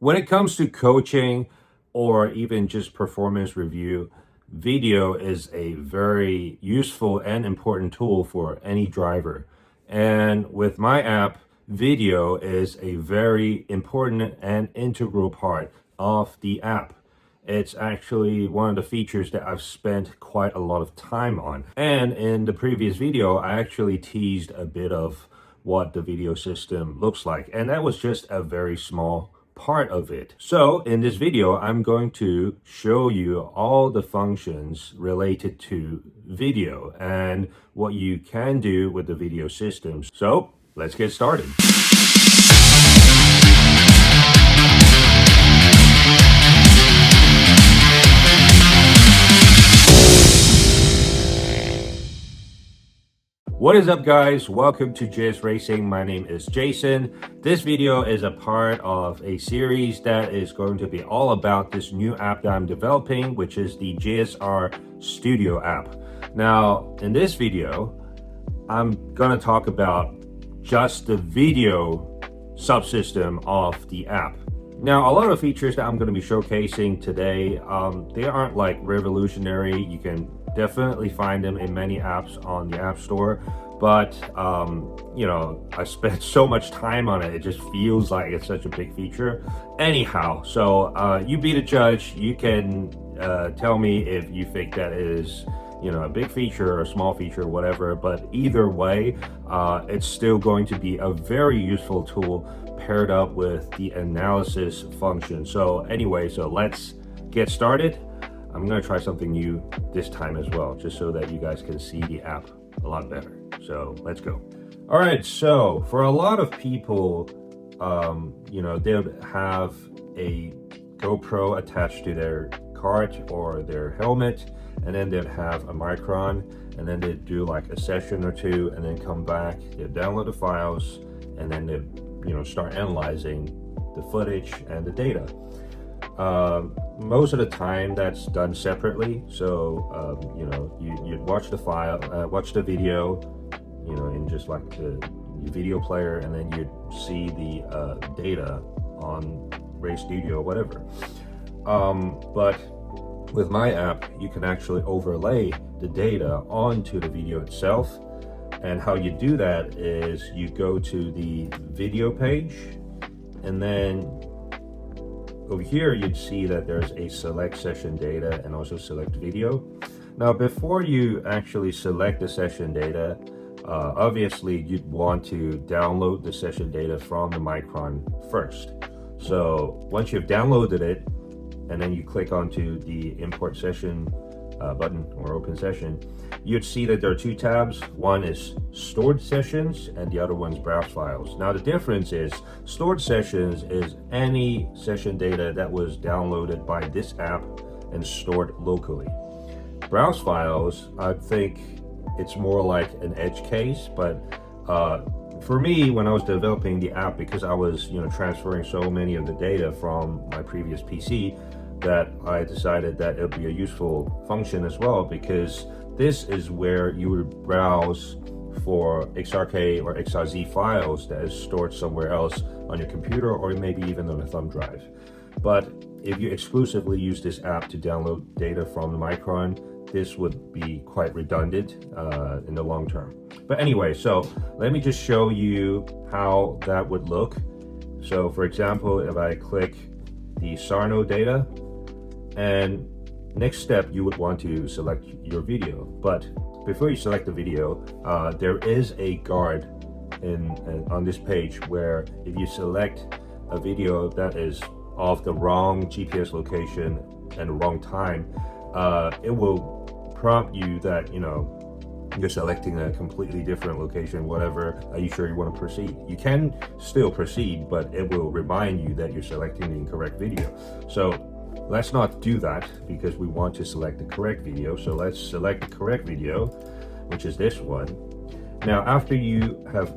When it comes to coaching or even just performance review, video is a very useful and important tool for any driver. And with my app, video is a very important and integral part of the app. It's actually one of the features that I've spent quite a lot of time on. And in the previous video, I actually teased a bit of what the video system looks like. And that was just a very small part of it. So in this video, I'm going to show you all the functions related to video and what you can do with the video systems. So let's get started. What is up, guys? Welcome to JS Racing. My name is Jason. This video is a part of a series that is going to be all about this new app that I'm developing, which is the JSR Studio app. Now, in this video, I'm going to talk about just the video subsystem of the app. Now, a lot of features that I'm going to be showcasing today, they aren't like revolutionary. You can definitely find them in many apps on the App Store, but I spent so much time on it, it just feels like it's such a big feature. Anyhow, so you be the judge. You can tell me if you think that is a big feature or a small feature or whatever, but either way, it's still going to be a very useful tool paired up with the analysis function. So anyway, so let's get started. I'm going to try something new this time as well, just so that you guys can see the app a lot better. So let's go. All right, so for a lot of people, they would have a GoPro attached to their cart or their helmet, and then they'd have a Micron, and then they'd do like a session or two, and then come back, they'd download the files, and then they'd start analyzing the footage and the data. Most of the time that's done separately. So you'd watch the file, watch the video, in just like the video player, and then you'd see the data on Ray Studio or whatever. But with my app, you can actually overlay the data onto the video itself. And how you do that is you go to the video page, and then over here you'd see that there's a select session data and also select video. Now, before you actually select the session data, obviously you'd want to download the session data from the Micron first. So once you've downloaded it, and then you click onto the import session button or open session, you'd see that there are two tabs. One is stored sessions and the other one's browse files. Now the difference is stored sessions is any session data that was downloaded by this app and stored locally. Browse files, I think it's more like an edge case, but for me, when I was developing the app, because I was transferring so many of the data from my previous PC, that I decided that it would be a useful function as well, because this is where you would browse for XRK or XRZ files that is stored somewhere else on your computer, or maybe even on a thumb drive. But if you exclusively use this app to download data from the Micron, this would be quite redundant in the long term. But anyway, so let me just show you how that would look. So for example, if I click the Sarno data, and next step, you would want to select your video. But before you select the video, there is a guard on this page where if you select a video that is of the wrong GPS location and the wrong time, it will prompt you that you're selecting a completely different location, whatever. Are you sure you want to proceed? You can still proceed, but it will remind you that you're selecting the incorrect video. So let's not do that, because we want to select the correct video. So let's select the correct video, which is this one. Now, after you have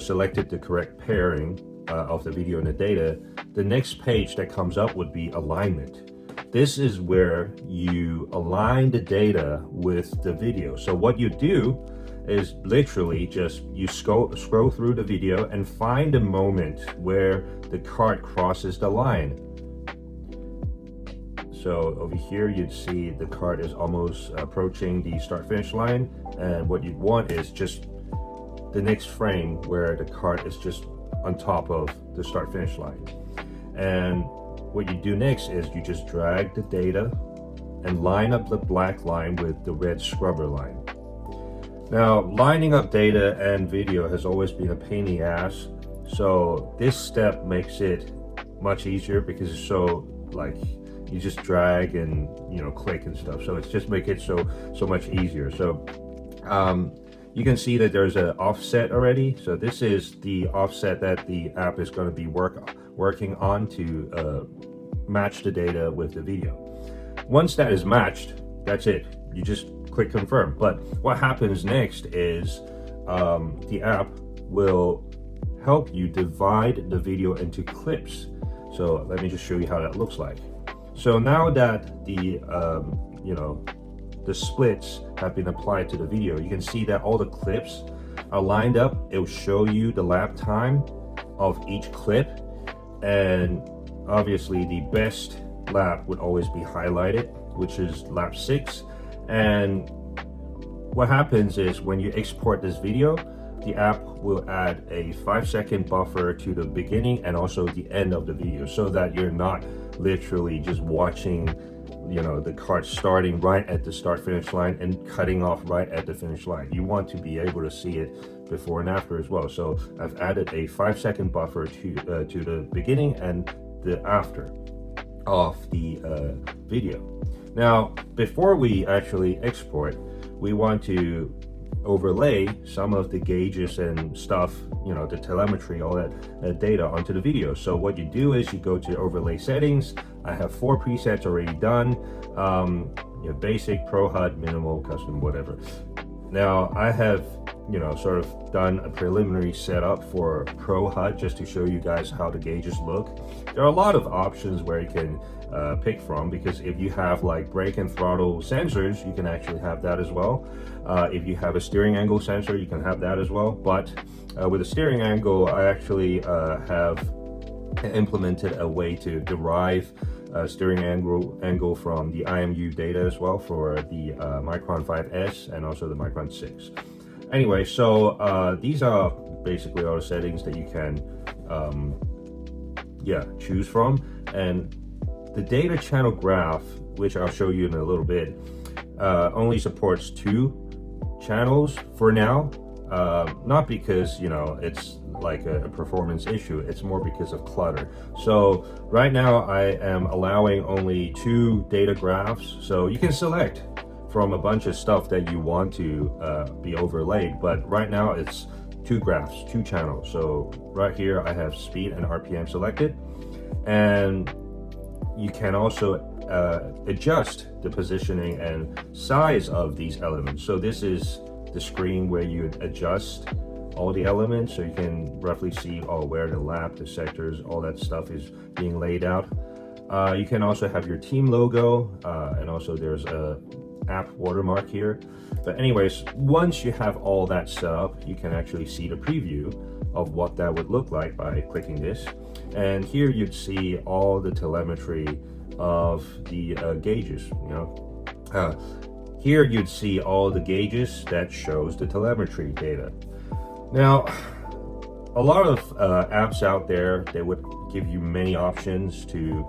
selected the correct pairing of the video and the data, the next page that comes up would be alignment. This is where you align the data with the video. So what you do is literally just you scroll through the video and find a moment where the cart crosses the line. So over here you'd see the cart is almost approaching the start finish line, and what you'd want is just the next frame where the cart is just on top of the start finish line. And what you do next is you just drag the data and line up the black line with the red scrubber line. Now, lining up data and video has always been a pain in the ass, so this step makes it much easier because it's so like you just drag and click and stuff, so it's just make it so much easier. So you can see that there's an offset already. So this is the offset that the app is going to be working on to match the data with the video. Once that is matched, that's it. You just click confirm. But what happens next is the app will help you divide the video into clips. So let me just show you how that looks like. So now that the splits have been applied to the video, you can see that all the clips are lined up. It will show you the lap time of each clip, and obviously the best lap would always be highlighted, which is lap 6. And what happens is when you export this video, the app will add a 5-second buffer to the beginning and also the end of the video, so that you're not literally just watching the cart starting right at the start finish line and cutting off right at the finish line. You want to be able to see it before and after as well. So I've added a 5-second buffer to the beginning and the after of the video. Now, before we actually export, we want to overlay some of the gauges and stuff, the telemetry, all that data onto the video. So what you do is you go to overlay settings. I have 4 presets already done. Basic, Pro HUD, minimal, custom, whatever. Now I have sort of done a preliminary setup for Pro HUD just to show you guys how the gauges look. There are a lot of options where you can pick from, because if you have like brake and throttle sensors, you can actually have that as well. If you have a steering angle sensor, you can have that as well. But with a steering angle, I actually have implemented a way to derive steering angle from the IMU data as well for the Micron 5S and also the Micron 6. Anyway, so these are basically all the settings that you can choose from. And the data channel graph, which I'll show you in a little bit, only supports 2 channels for now. Not because it's like a performance issue, it's more because of clutter. So right now I am allowing only 2 data graphs, so you can select from a bunch of stuff that you want to be overlaid, but right now it's 2 graphs, 2 channels. So right here I have speed and RPM selected, and you can also adjust the positioning and size of these elements. So this is the screen where you adjust all the elements, so you can roughly see where the lap, the sectors, all that stuff is being laid out. You can also have your team logo, and also there's a app watermark here. But anyways, once you have all that set up, you can actually see the preview of what that would look like by clicking this. And here you'd see all the telemetry of the gauges. Here you'd see all the gauges that shows the telemetry data. Now, a lot of apps out there, they would give you many options to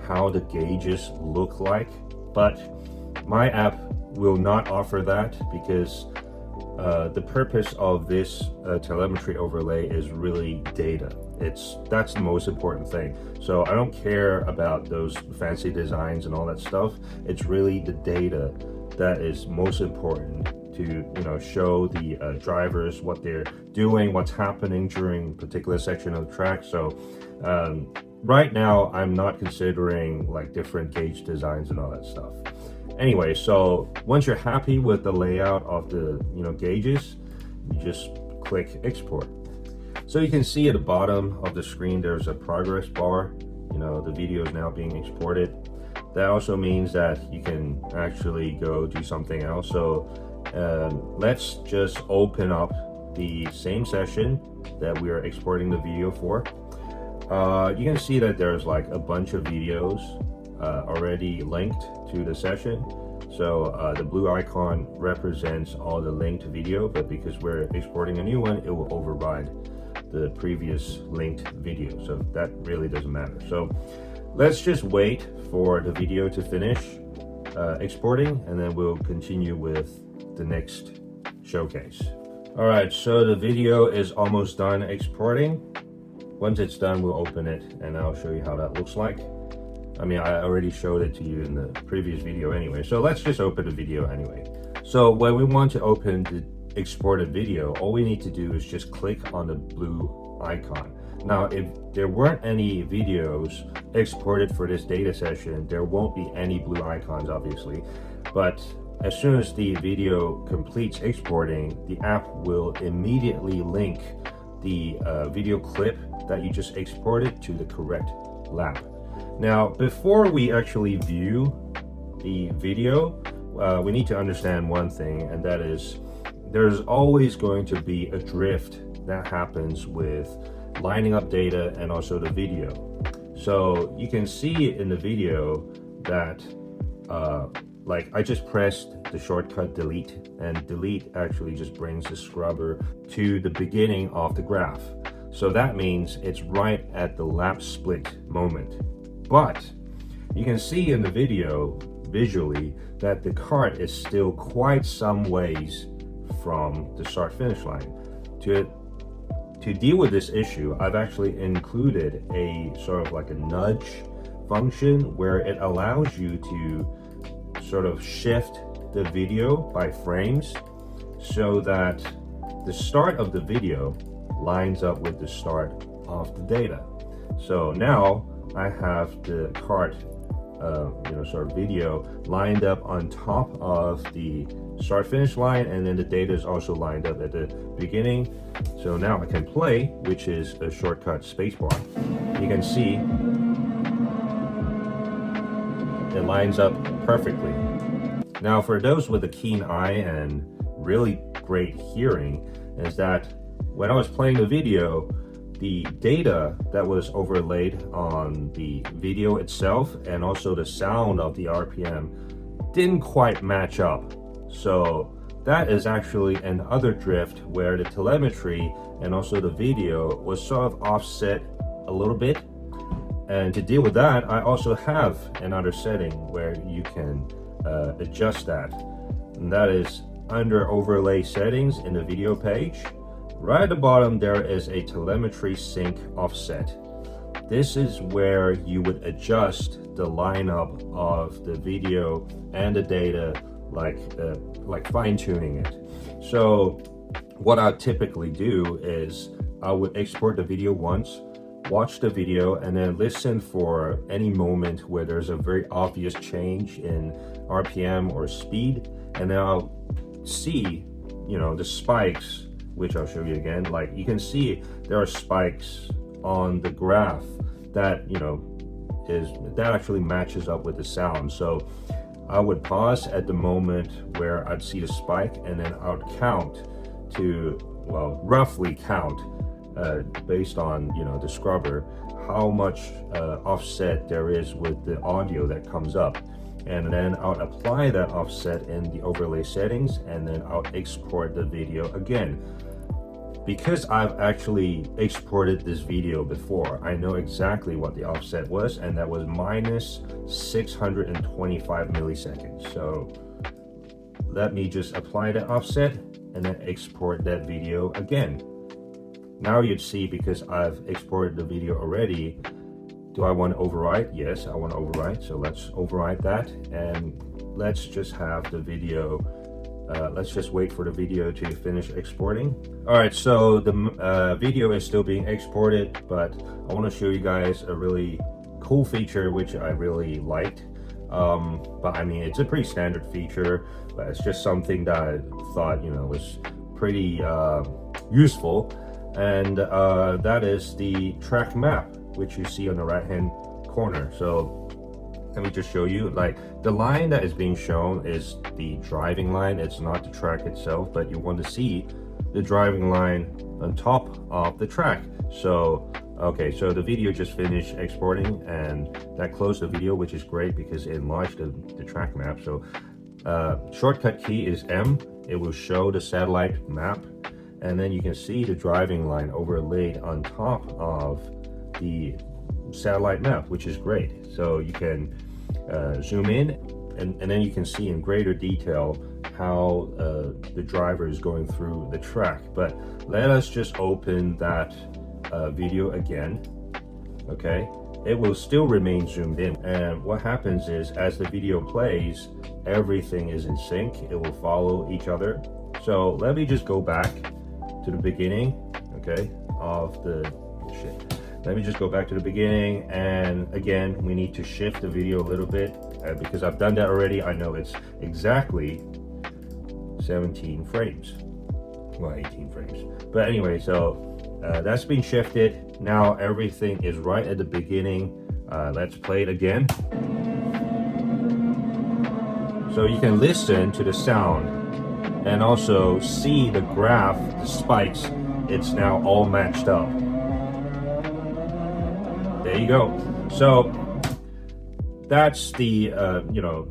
how the gauges look like, but my app will not offer that, because the purpose of this telemetry overlay is really data. That's the most important thing. So I don't care about those fancy designs and all that stuff. It's really the data that is most important to show the drivers what they're doing, what's happening during a particular section of the track. So right now I'm not considering like different gauge designs and all that stuff. Anyway, so once you're happy with the layout of the gauges, you just click export. So you can see at the bottom of the screen there's a progress bar. The video is now being exported. That also means that you can actually go do something else. So Let's just open up the same session that we are exporting the video for. You can see that there's like a bunch of videos already linked to the session. So the blue icon represents all the linked video, but because we're exporting a new one, it will override the previous linked video. So that really doesn't matter. So let's just wait for the video to finish exporting, and then we'll continue with the next showcase. All right, so the video is almost done exporting. Once it's done, we'll open it and I'll show you how that looks like. I mean, I already showed it to you in the previous video anyway, so let's just open the video anyway. So when we want to open the exported video, all we need to do is just click on the blue icon. Now, if there weren't any videos exported for this data session, there won't be any blue icons, obviously. But as soon as the video completes exporting, the app will immediately link the video clip that you just exported to the correct lab. Now, before we actually view the video, we need to understand one thing, and that is there's always going to be a drift that happens with lining up data and also the video. So you can see in the video that like I just pressed the shortcut delete, and delete actually just brings the scrubber to the beginning of the graph. So that means it's right at the lap split moment. But you can see in the video visually that the cart is still quite some ways from the start finish line. To deal with this issue, I've actually included a sort of like a nudge function where it allows you to sort of shift the video by frames so that the start of the video lines up with the start of the data. So now I have the cart sort of video lined up on top of the start finish line, and then the data is also lined up at the beginning. So now I can play, which is a shortcut spacebar. You can see it lines up perfectly. Now, for those with a keen eye and really great hearing, is that when I was playing the video, the data that was overlaid on the video itself and also the sound of the RPM didn't quite match up. So that is actually another drift where the telemetry and also the video was sort of offset a little bit. And to deal with that, I also have another setting where you can adjust that. And that is under overlay settings in the video page. Right at the bottom, there is a telemetry sync offset. This is where you would adjust the lineup of the video and the data, like fine-tuning it. So what I typically do is I would export the video once, watch the video, and then listen for any moment where there's a very obvious change in RPM or speed, and then I'll see, the spikes, which I'll show you again. Like you can see there are spikes on the graph that that actually matches up with the sound. So I would pause at the moment where I'd see the spike, and then I would count to, roughly count based on the scrubber how much offset there is with the audio that comes up, and then I'll apply that offset in the overlay settings, and then I'll export the video again. Because I've actually exported this video before, I know exactly what the offset was, and that was minus 625 milliseconds. So let me just apply the offset and then export that video again. Now you'd see, because I've exported the video already, do I want to overwrite? Yes, I want to overwrite. So let's overwrite that, and let's just have the video. Let's just wait for the video to finish exporting. All right, so the video is still being exported, but I want to show you guys a really cool feature which I really liked. But I mean, it's a pretty standard feature, but it's just something that I thought was pretty useful, and that is the track map, which you see on the right hand corner. So let me just show you. Like, the line that is being shown is the driving line. It's not the track itself, but you want to see the driving line on top of the track. So okay, so the video just finished exporting, and that closed the video, which is great because it enlarged the track map. So shortcut key is M. It will show the satellite map, and then you can see the driving line overlaid on top of the satellite map, which is great. So you can zoom in, and then you can see in greater detail how the driver is going through the track. But let us just open that video again. Okay, it will still remain zoomed in, and what happens is, as the video plays, everything is in sync. It will follow each other. So let me just go back to the beginning, okay, of the Let me just go back to the beginning, and again, we need to shift the video a little bit because I've done that already. I know it's exactly 17 frames, well, 18 frames. But anyway, so that's been shifted. Now everything is right at the beginning. Let's play it again. So you can listen to the sound and also see the graph, the spikes. It's now all matched up. There you go. So that's the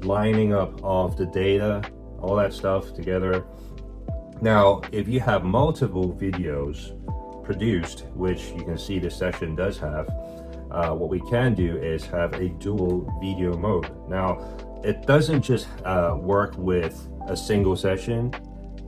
lining up of the data, all that stuff together. Now, if you have multiple videos produced, which you can see this session does have, what we can do is have a dual video mode. Now, it doesn't just work with a single session.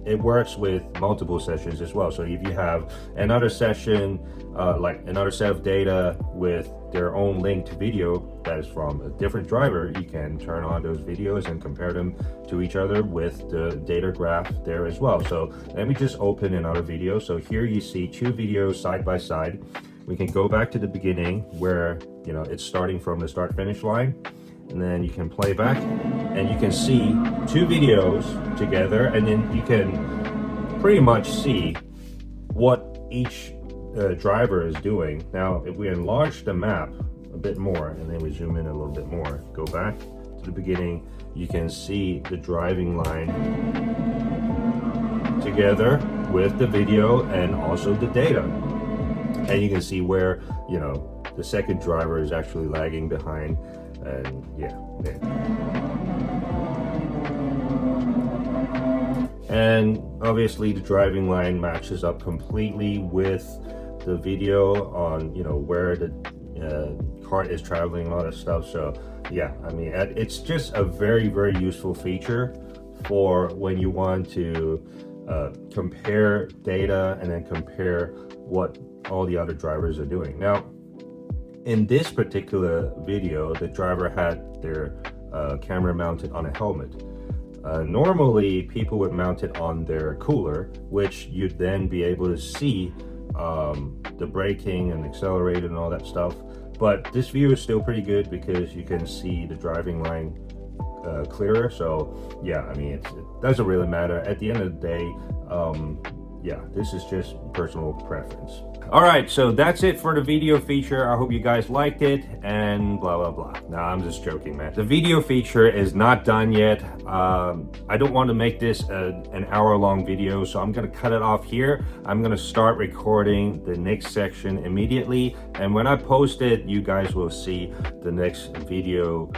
It works with multiple sessions as well. So if you have another session, like another set of data with their own linked video that is from a different driver, you can turn on those videos and compare them to each other with the data graph there as well. So let me just open another video. So here you see two videos side by side. We can go back to the beginning where, it's starting from the start finish line. And then you can play back and you can see two videos together, and then you can pretty much see what each driver is doing. Now, if we enlarge the map a bit more and then we zoom in a little bit more, go back to the beginning, you can see the driving line together with the video and also the data. And you can see where, the second driver is actually lagging behind. And yeah. And obviously the driving line matches up completely with the video on where the cart is traveling and all that stuff. So yeah, I mean, it's just a very, very useful feature for when you want to compare data and then compare what all the other drivers are doing. Now, in this particular video, the driver had their camera mounted on a helmet. Normally, people would mount it on their cooler, which you'd then be able to see the braking and accelerator and all that stuff. But this view is still pretty good because you can see the driving line clearer. So yeah, I mean, it doesn't really matter. At the end of the day, yeah, this is just personal preference. All right, so that's it for the video feature. I hope you guys liked it and blah, blah, blah. Nah, I'm just joking, man. The video feature is not done yet. I don't want to make this an hour-long video, so I'm gonna cut it off here. I'm gonna start recording the next section immediately. And when I post it, you guys will see the next video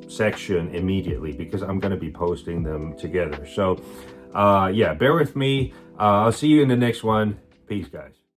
section immediately because I'm gonna be posting them together. So yeah, bear with me. I'll see you in the next one. Peace, guys.